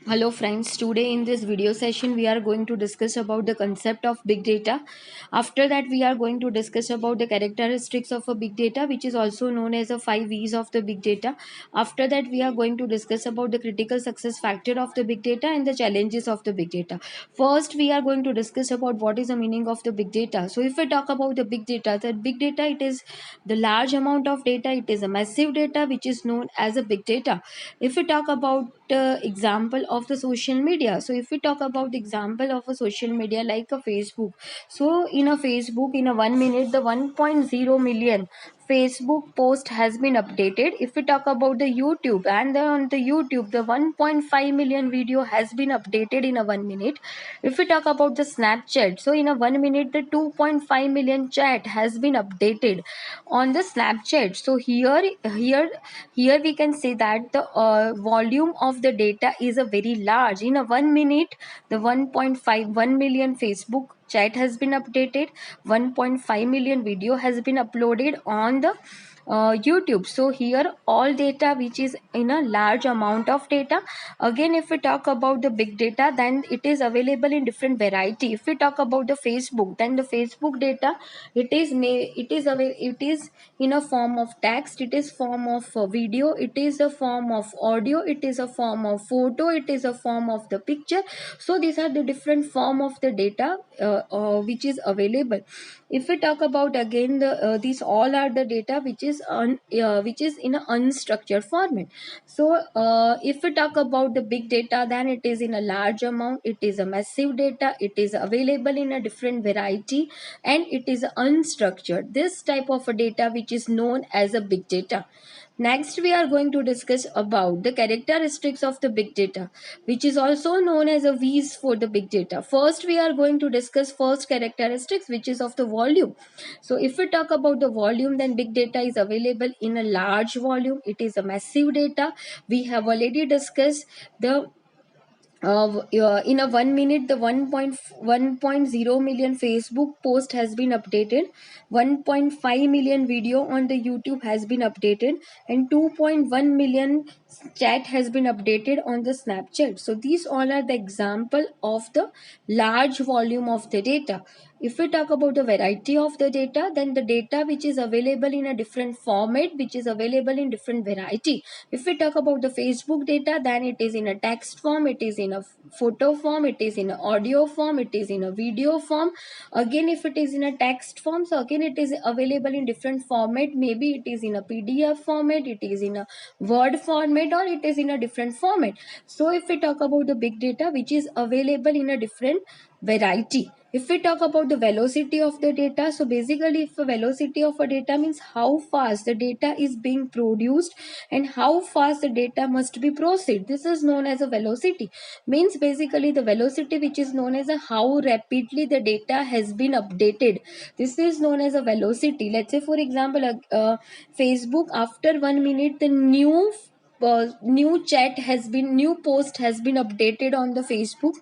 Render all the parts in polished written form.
Hello friends, today in this video session we are going to discuss about the concept of big data. After that we are going to discuss about the characteristics of a big data, which is also known as the 5 V's of the big data. After that we are going to discuss about the critical success factor of the big data and the challenges of the big data. First we are going to discuss about what is the meaning of the big data. So if we talk about the big data, it is the large amount of data, it is a massive data which is known as a big data. If we talk about example of the social media, so if we talk about the example of a social media like a Facebook, so in a Facebook, in a 1 minute, the 1.0 million Facebook post has been updated. If we talk about the YouTube, and on the YouTube the 1.5 million video has been updated in a 1 minute. If we talk about the Snapchat, so in a 1 minute the 2.5 million chat has been updated on the Snapchat. So here we can say that the volume of the data is a very large. In a 1 minute, the 1.51 million Facebook chat has been updated, 1.5 million video has been uploaded on the YouTube. So here all data which is in a large amount of data. Again, if we talk about the big data, then it is available in different variety. If we talk about the Facebook, then the Facebook data, it is in a form of text, it is form of video, it is a form of audio, it is a form of photo, it is a form of the picture. So these are the different form of the data which is available. If we talk about again these all are the data which is in an unstructured format. So if we talk about the big data, then it is in a large amount, it is a massive data, it is available in a different variety, and it is unstructured. This type of a data which is known as a big data. Next, we are going to discuss about the characteristics of the big data, which is also known as a V's for the big data. First, we are going to discuss first characteristics, which is of the volume. So if we talk about the volume, then big data is available in a large volume. It is a massive data. We have already discussed the in a 1 minute the 1.0 million Facebook post has been updated, 1.5 million video on the YouTube has been updated, and 2.1 million chat has been updated on the Snapchat. So these all are the example of the large volume of the data. If we talk about the variety of the data, then the data which is available in a different format, which is available in different variety. If we talk about the Facebook data, then it is in a text form, it is in a photo form, it is in a audio form, it is in a video form. Again, if it is in a text form, so again it is available in different format. Maybe it is in a PDF format, it is in a Word format, or it is in a different format. So if we talk about the big data which is available in a different variety. If we talk about the velocity of the data, so basically if the velocity of a data means how fast the data is being produced and how fast the data must be processed. This is known as a velocity. Means basically the velocity which is known as a how rapidly the data has been updated. This is known as a velocity. Let's say for example, Facebook, after 1 minute the new post has been updated on the Facebook.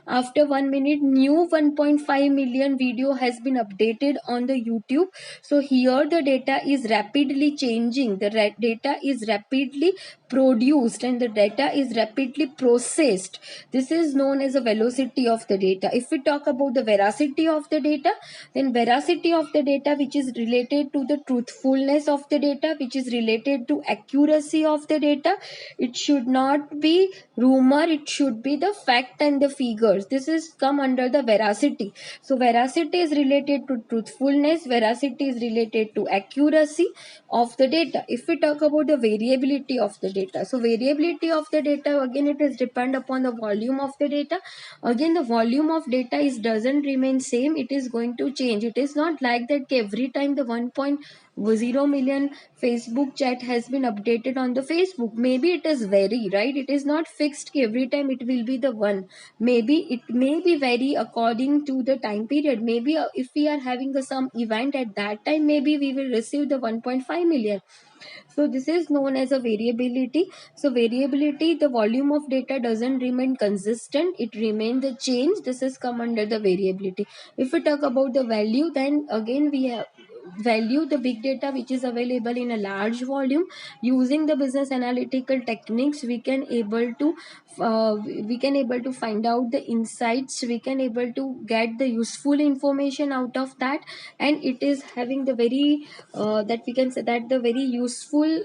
After 1 minute, new 1.5 million video has been updated on the YouTube. So here the data is rapidly changing, the data is rapidly produced, and the data is rapidly processed. This is known as a velocity of the data. If we talk about the veracity of the data, then veracity of the data which is related to the truthfulness of the data, which is related to accuracy of the data. It should not be rumor, it should be the fact and the figures. This is come under the veracity. So veracity is related to truthfulness, veracity is related to accuracy of the data. If we talk about the variability of the data, so variability of the data, again it is depend upon the volume of the data. Again, the volume of data is doesn't remain same, it is going to change. It is not like that every time the 1.0 million Facebook chat has been updated on the Facebook. Maybe it is vary, right? It is not fixed every time it will be the one. Maybe it may be vary according to the time period. Maybe if we are having some event at that time, maybe we will receive the 1.5 million. So this is known as a variability. So variability, the volume of data doesn't remain consistent, it remains the change. This is come under the variability. If we talk about the value, then again we have value the big data which is available in a large volume. Using the business analytical techniques, we can able to find out the insights, we can able to get the useful information out of that, and it is having the very that we can say that the very useful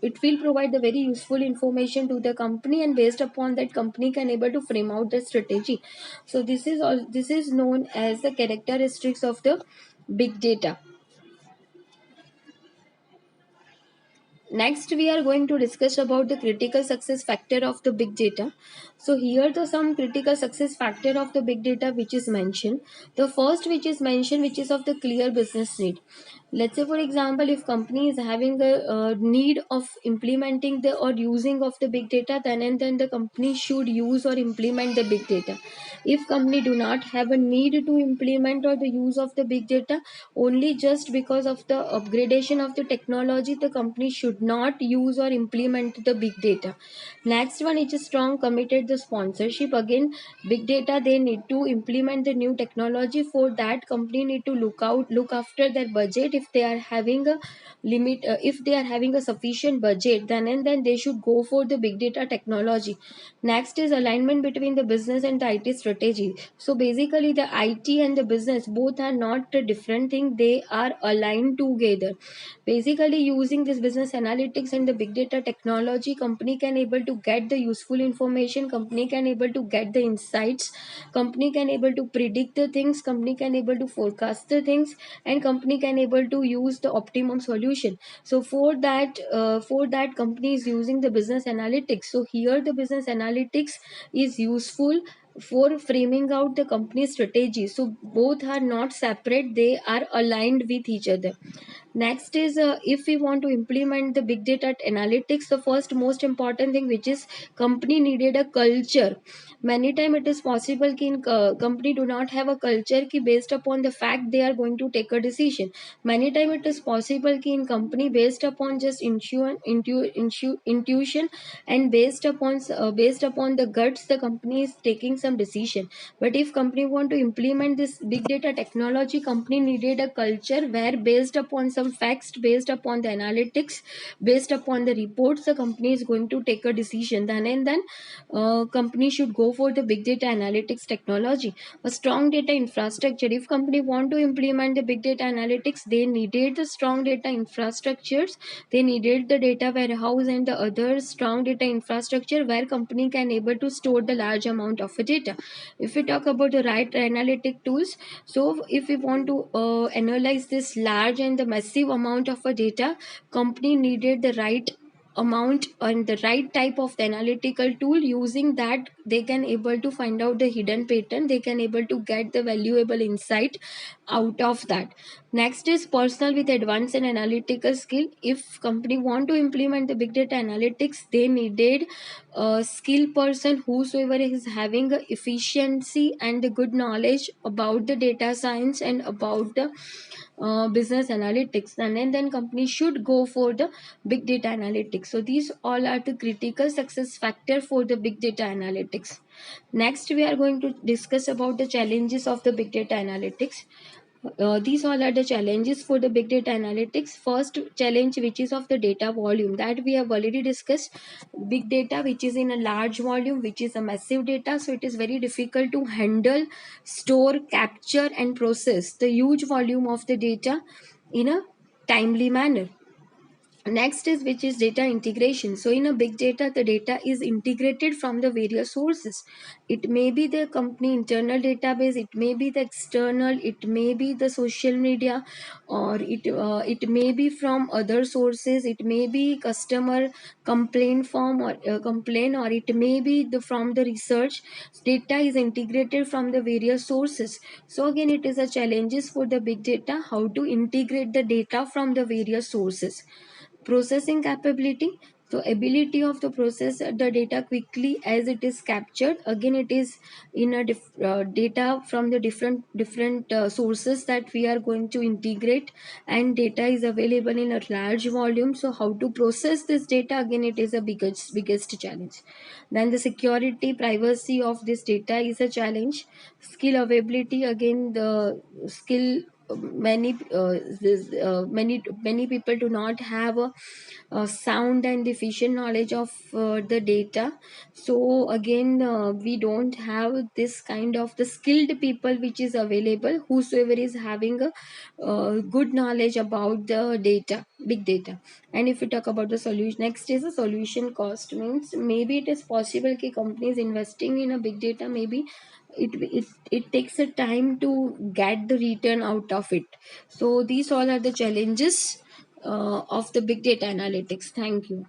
it will provide the very useful information to the company, and based upon that company can able to frame out the strategy. So this is known as the characteristics of the big data. Next, we are going to discuss about the critical success factor of the big data. So here the some critical success factor of the big data which is mentioned. The first which is mentioned, which is of the clear business need. Let's say for example, if company is having a need of implementing the or using of the big data, then and then the company should use or implement the big data. If company do not have a need to implement or the use of the big data, only just because of the upgradation of the technology, the company should not use or implement the big data. Next one is a strong committed the sponsorship. Again, big data, they need to implement the new technology. For that, company need to look after their budget. If they are having a limit, if they are having a sufficient budget, then and then they should go for the big data technology. Next is alignment between the business and the IT strategy. So basically the IT and the business both are not a different thing, they are aligned together. Basically using this business analytics and the big data technology, company can able to get the useful information, company can able to get the insights, company can able to predict the things, company can able to forecast the things, and company can able to use the optimum solution. So for that company is using the business analytics. So here the business analytics is useful for framing out the company strategy. So both are not separate, they are aligned with each other. Next is if we want to implement the big data analytics, the first most important thing which is company needed a culture. Many time it is possible कि in company do not have a culture ki based upon the fact they are going to take a decision. Many time it is possible कि in company based upon just intuition and based upon the guts the company is taking some decision. But if company want to implement this big data technology, company needed a culture where based upon some facts, based upon the analytics, based upon the reports, the company is going to take a decision. Then and then company should go for the big data analytics technology. A strong data infrastructure. If company want to implement the big data analytics, they needed the strong data infrastructures, they needed the data warehouse and the other strong data infrastructure where company can able to store the large amount of data. If we talk about the right analytic tools, so if we want to analyze this large and the massive amount of a data, company needed the right amount and the right type of the analytical tool. Using that they can able to find out the hidden pattern, they can able to get the valuable insight out of that. Next is personal with advanced and analytical skill. If company want to implement the big data analytics, they needed a skilled person whosoever is having a efficiency and the good knowledge about the data science and about the business analytics, and then company should go for the big data analytics. So these all are the critical success factor for the big data analytics. Next we are going to discuss about the challenges of the big data analytics. These all are the challenges for the big data analytics. First challenge which is of the data volume, that we have already discussed. Big data which is in a large volume, which is a massive data, so it is very difficult to handle, store, capture and process the huge volume of the data in a timely manner. Next is which is data integration. So in a big data, the data is integrated from the various sources. It may be the company internal database, it may be the external, it may be the social media, or it may be from other sources, it may be customer complaint form or complaint, or it may be the from the research. Data is integrated from the various sources. So again it is a challenges for the big data, how to integrate the data from the various sources. Processing capability, so ability of the process the data quickly as it is captured. Again it is in a data from the different sources that we are going to integrate, and data is available in a large volume. So how to process this data, again it is a biggest challenge. Then the security privacy of this data is a challenge. Skill availability, again the skill many people do not have a sound and efficient knowledge of the data. So again, we don't have this kind of the skilled people which is available, whosoever is having a good knowledge about the data, big data. And if we talk about the solution, next is a solution cost. Means maybe it is possible कि companies investing in a big data, maybe it takes a time to get the return out of it. So these all are the challenges of the big data analytics. Thank you.